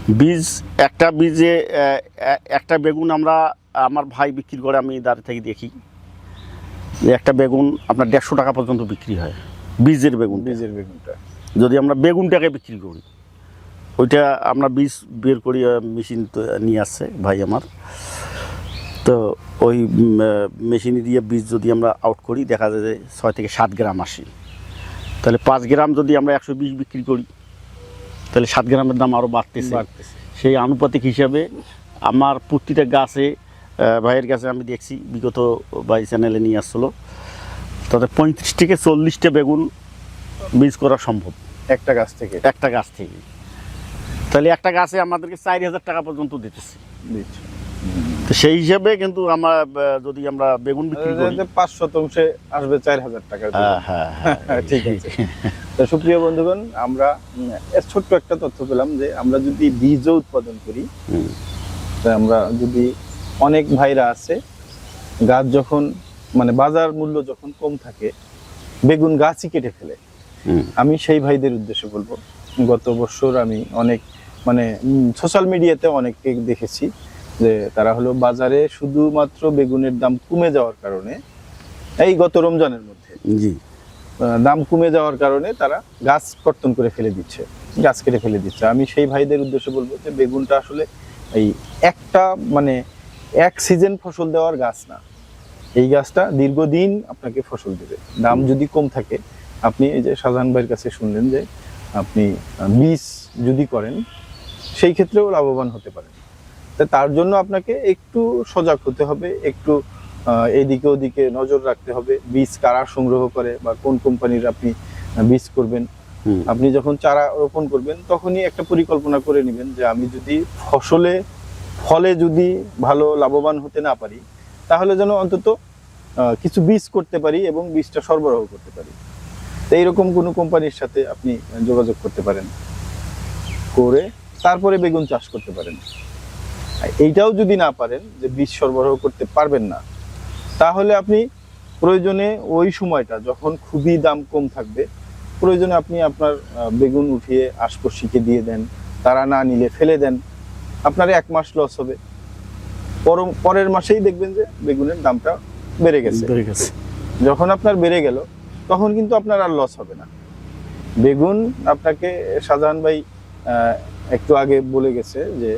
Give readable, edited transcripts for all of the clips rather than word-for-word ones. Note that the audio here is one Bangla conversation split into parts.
বীজ একটা বীজে একটা বেগুন আমরা আমার ভাই বিক্রি করে, আমি দাঁড়িয়ে থেকে দেখি যে একটা বেগুন আপনার 150 টাকা পর্যন্ত বিক্রি হয়। বীজের বেগুনটা যদি আমরা বেগুনটাকে বিক্রি করি, ওইটা আমরা বীজ বের করি, মেশিন নিয়ে আসছে ভাই আমার, তো ওই মেশিনে দিয়ে বীজ যদি আমরা আউট করি দেখা যায় যে 6 থেকে 7 গ্রাম আসে। তাহলে 5 গ্রাম যদি আমরা 120 বিক্রি করি তাহলে 7 গ্রামের দাম আরও বাড়তেছে। সেই আনুপাতিক হিসাবে আমার প্রতিটা গাছে, ভাইয়ের কাছে আমি দেখছি বিগত ভাই চ্যানেলে নিয়ে আসছিলো, তাদের 35 থেকে 40টা বেগুন বীজ করা সম্ভব একটা গাছ থেকে। তাহলে একটা গাছে আমাদেরকে 4000 টাকা পর্যন্ত দিতেছে। তো সেই হিসাবে কিন্তু আমরা যদি আমরা বেগুন বিক্রি করি 5% আসবে 4000 টাকা। হ্যাঁ, ঠিক আছে। তো সুপ্রিয় বন্ধুগণ, আমরা ছোট্ট একটা তথ্য পেলাম যে আমরা যদি বীজও উৎপাদন করি, আমরা যদি অনেক ভাইরা আছে গাছ যখন মানে বাজার মূল্য যখন কম থাকে বেগুন গাছই কেটে ফেলে, আমি সেই ভাইদের উদ্দেশ্যে বলবো, গত বছর আমি অনেক মানে সোশ্যাল মিডিয়াতে অনেককে দেখেছি যে তারা হলো বাজারে শুধুমাত্র বেগুনের দাম কমে যাওয়ার কারণে, এই গত রমজানের মধ্যে দাম কমে যাওয়ার কারণে তারা গাছ কর্তন করে ফেলে দিচ্ছে, গাছ কেটে ফেলে দিচ্ছে। আমি সেই ভাইদের উদ্দেশ্যে বলবো যে বেগুনটা আসলে এই একটা মানে এক সিজন ফসল দেওয়ার গাছ না, এই গাছটা দীর্ঘদিন আপনাকে ফসল দেবে। দাম যদি কম থাকে, আপনি এই যে শাহজাহান ভাইয়ের কাছে শুনলেন যে আপনি বীজ যদি করেন সেই ক্ষেত্রেও লাভবান হতে পারেন। তার জন্য আপনাকে একটু সজাগ হতে হবে, একটু এদিকে ওদিকে নজর রাখতে হবে, বীজ কারা সংগ্রহ করে বা কোন কোম্পানির আপনি বীজ করবেন। আপনি যখন চারা রোপণ করবেন তখনই একটা পরিকল্পনা করে নেবেন যে আমি যদি ফলে যদি ভালো লাভবান হতে না পারি তাহলে যেন অন্তত কিছু বীজ করতে পারি এবং বীজটা সরবরাহ করতে পারি। তো এইরকম কোনো কোম্পানির সাথে আপনি যোগাযোগ করতে পারেন, করে তারপরে বেগুন চাষ করতে পারেন। এইটাও যদি না পারেন যে বীজ সরবরাহ করতে পারবেন না, তাহলে আপনি প্রয়োজনে ওই সময়টা যখন খুবই দাম কম থাকবে প্রয়োজনে আপনি আপনার বেগুন উঠিয়ে আশপাশিকে দিয়ে দেন, তারা না নিলে ফেলে দেন, আপনার 1 মাস লস হবে, পরের মাসেই দেখবেন যে বেগুনের দামটা বেড়ে গেছে। যখন আপনার বেড়ে গেল তখন কিন্তু আপনার আর লস হবে না। বেগুন আপনাকে শাহজাহান ভাই একটু আগে বলে গেছে যে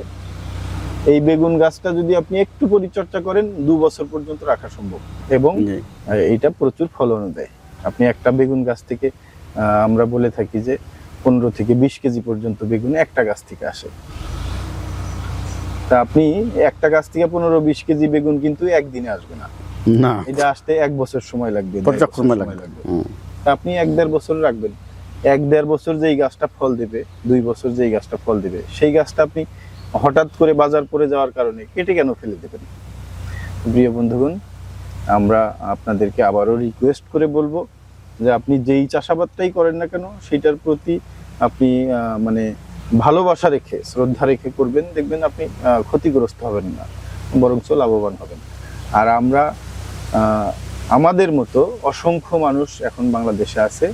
এই বেগুন গাছটা যদি আপনি একটু পরিচর্যা করেন 2 বছর পর্যন্ত রাখা সম্ভব এবং এইটা প্রচুর ফলন দেয়। আপনি একটা বেগুন গাছ থেকে আমরা বলে থাকি যে 15 থেকে 20 কেজি পর্যন্ত বেগুন একটা গাছ থেকে আসে। তা আপনি একটা গাছ থেকে 15-20 কেজি বেগুন কিন্তু একদিনে আসবে না, এটা আসতে 1 বছর সময় লাগবে। তা আপনি 1-1.5 বছর রাখবেন, 1-1.5 বছর যেই গাছটা ফল দেবে, 2 বছর যেই গাছটা ফল দেবে, সেই গাছটা আপনি হঠাৎ করে বাজার পড়ে যাওয়ার কারণে কেটে কেন ফেলে দেবেন? প্রিয় বন্ধুগণ, আমরা আপনাদেরকে আবারও রিকোয়েস্ট করে বলবো যে আপনি যেই চাষাবাদটাই করেন না কেন সেটার প্রতি আপনি মানে ভালোবাসা রেখে শ্রদ্ধা রেখে করবেন, দেখবেন আপনি ক্ষতিগ্রস্ত হবেন না, বরঞ্চ লাভবান হবেন। আর আমরা আমাদের মতো অসংখ্য মানুষ এখন বাংলাদেশে আছে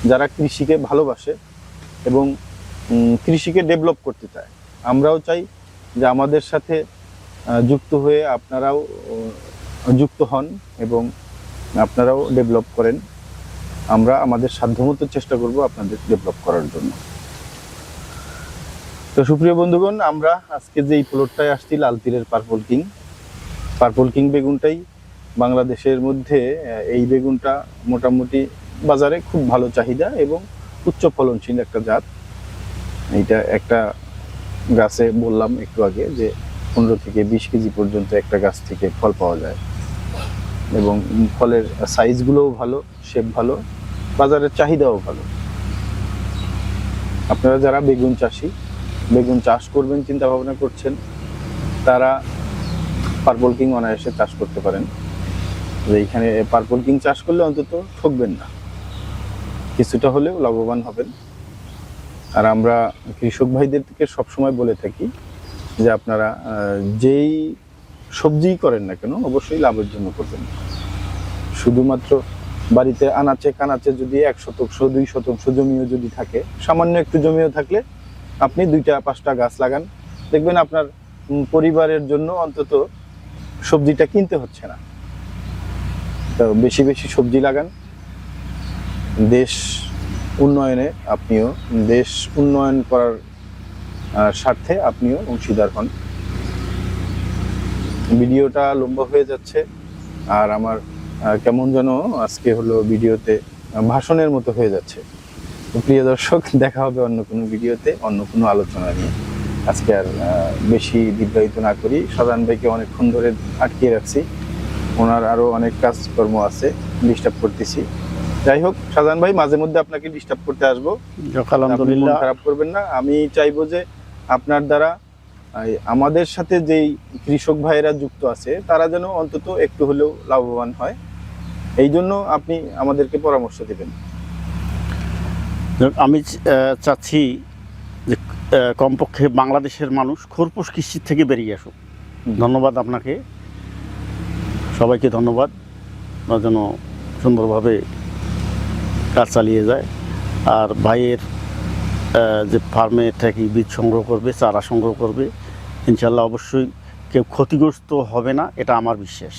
যারা কৃষিকে ভালোবাসে এবং কৃষিকে ডেভেলপ করতে চায়। আমরাও চাই যে আমাদের সাথে যুক্ত হয়ে আপনারাও যুক্ত হন এবং আপনারাও ডেভেলপ করেন। আমরা আমাদের সাধ্যমতো চেষ্টা করব আপনাদের ডেভেলপ করার জন্য। তো সুপ্রিয় বন্ধুগণ, আমরা আজকে যে এই প্লটটায় আসছি লালতীরের পার্পল কিং বেগুনটাই বাংলাদেশের মধ্যে এই বেগুনটা মোটামুটি বাজারে খুব ভালো চাহিদা এবং উচ্চ ফলনশীল একটা জাত। এইটা একটা গাছে বললাম একটু আগে যে 15 থেকে 20 কেজি পর্যন্ত একটা গাছ থেকে ফল পাওয়া যায় এবং ফলের সাইজগুলোও ভালো, শেপ ভালো, বাজারের চাহিদাও ভালো। আপনারা যারা বেগুন চাষি, বেগুন চাষ করবেন চিন্তা ভাবনা করছেন, তারা পার্পল কিং অনায়াসে চাষ করতে পারেন। এইখানে পার্পল কিং চাষ করলে অন্তত ঠকবেন না, কিছুটা হলেও লাভবান হবেন। আর আমরা কৃষক ভাইদেরকে সবসময় বলে থাকি যে আপনারা যেই সবজি করেন না কেন অবশ্যই লাভের জন্য করবেন। শুধুমাত্র বাড়িতে আনাচে কানাচে যদি 1 শতাংশ 2 শতাংশ জমিও যদি থাকে, সামান্য একটু জমিও থাকলে আপনি 2টা 5টা গাছ লাগান, দেখবেন আপনার পরিবারের জন্য অন্তত সবজিটা কিনতে হচ্ছে না। তো বেশি বেশি সবজি লাগান, দেশ উন্নয়নে আপনিও, দেশ উন্নয়ন করার স্বার্থে আপনিও অংশীদার হন। ভিডিওটা লম্বা হয়ে যাচ্ছে, আর আমার কেমন যেন আজকে হলো ভিডিওতে ভাষণের মতো হয়ে যাচ্ছে। তো প্রিয় দর্শক, দেখা হবে অন্য কোনো ভিডিওতে, অন্য কোনো আলোচনা নিয়ে। আজকে আর বেশি দীর্ঘায়িত না করি। শাহজাহান ভাইকে অনেকক্ষণ ধরে আটকিয়ে রাখছি, ওনার আরো অনেক কাজকর্ম আছে, ডিস্টার্ব করতেছি। যাই হোক, শাহজাহান ভাই, মাঝে মধ্যে আপনাকে ডিস্টার্ব করতে আসবো, আলহামদুলিল্লাহ। মন খারাপ করবেন না। আমি চাইবো যে আপনার দ্বারা আমাদের সাথে যেই কৃষক ভাইয়েরা যুক্ত আছে তারা যেন অন্তত একটু হলেও লাভবান হয়, এই জন্য আপনি আমাদেরকে পরামর্শ দেবেন। আমি চাচ্ছি যে কমপক্ষে বাংলাদেশের মানুষ খোরপোশ কৃষির থেকে বেরিয়ে আসুক। ধন্যবাদ আপনাকে, সবাইকে ধন্যবাদ। আপনার যেন সুন্দরভাবে কাজ চালিয়ে যায়। আর ভাইয়ের যে ফার্মে থেকে বীজ সংগ্রহ করবে, চারা সংগ্রহ করবে, ইনশাল্লাহ অবশ্যই কেউ ক্ষতিগ্রস্ত হবে না, এটা আমার বিশ্বাস।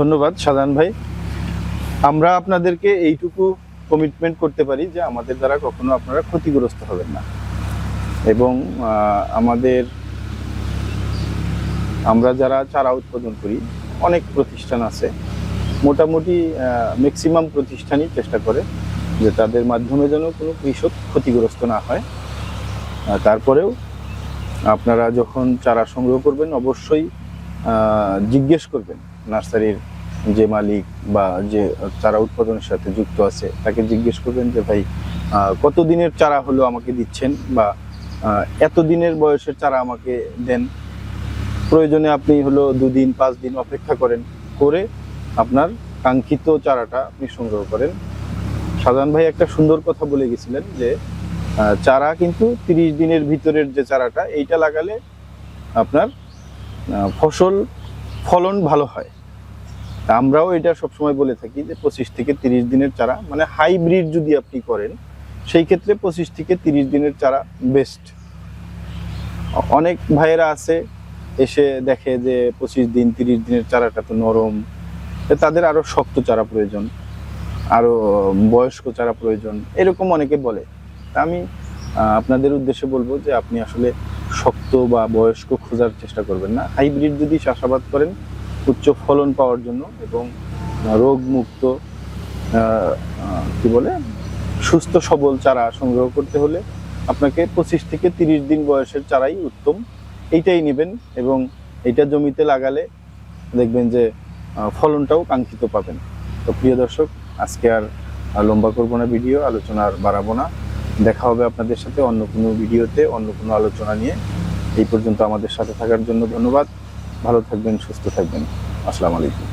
ধন্যবাদ শাহজাহান ভাই। আমরা আপনাদেরকে এইটুকু কমিটমেন্ট করতে পারি যে আমাদের দ্বারা কখনো আপনারা ক্ষতিগ্রস্ত হবেন না। এবং আমরা যারা চারা উৎপাদন করি, অনেক প্রতিষ্ঠান আছে, মোটামুটি ম্যাক্সিমাম প্রতিষ্ঠানই চেষ্টা করে যে তাদের মাধ্যমে যেন কোনো কৃষক ক্ষতিগ্রস্ত না হয়। তারপরেও আপনারা যখন চারা সংগ্রহ করবেন অবশ্যই জিজ্ঞেস করবেন নার্সারির যে মালিক বা যে চারা উৎপাদনের সাথে যুক্ত আছে তাকে জিজ্ঞেস করবেন যে ভাই কত দিনের চারা হলো আমাকে দিচ্ছেন, বা এত দিনের বয়সের চারা আমাকে দেন। প্রয়োজনে আপনি হলো 2 দিন 5 দিন অপেক্ষা করে আপনার কাঙ্ক্ষিত চারাটা আপনি সংগ্রহ করেন। শাহজাহান ভাই একটা সুন্দর কথা বলে গেছিলেন যে চারা কিন্তু 30 দিনের ভিতরের যে চারাটা, এইটা লাগালে আপনার ফলন ভালো হয়। আমরাও এটা সবসময় বলে থাকি যে 25 থেকে 30 দিনের চারা, মানে হাইব্রিড যদি আপনি করেন সেই ক্ষেত্রে 25 থেকে 30 দিনের চারা বেস্ট। অনেক ভাইয়েরা আছে এসে দেখে যে 25 দিন 30 দিনের চারাটা তো নরম, তাদের আরো শক্ত চারা প্রয়োজন, আরো বয়স্ক চারা প্রয়োজন, এরকম অনেকে বলে। আমি আপনাদের উদ্দেশ্যে বলবো যে আপনি আসলে শক্ত বা বয়স্ক খোঁজার চেষ্টা করবেন না। হাইব্রিড যদি চাষাবাদ করেন উচ্চ ফলন পাওয়ার জন্য এবং রোগ মুক্ত সুস্থ সবল চারা সংগ্রহ করতে হলে আপনাকে 25 থেকে 30 দিন বয়সের চারাই উত্তম, এইটাই নেবেন। এবং এইটা জমিতে লাগালে দেখবেন যে ফলনটাও কাঙ্ক্ষিত পাবেন। তো প্রিয় দর্শক, আজকে আর লম্বা করবো না, ভিডিও আলোচনা আর বাড়াবো না। দেখা হবে আপনাদের সাথে অন্য কোনো ভিডিওতে, অন্য কোনো আলোচনা নিয়ে। এই পর্যন্ত আমাদের সাথে থাকার জন্য ধন্যবাদ। ভালো থাকবেন, সুস্থ থাকবেন। আসসালামু আলাইকুম।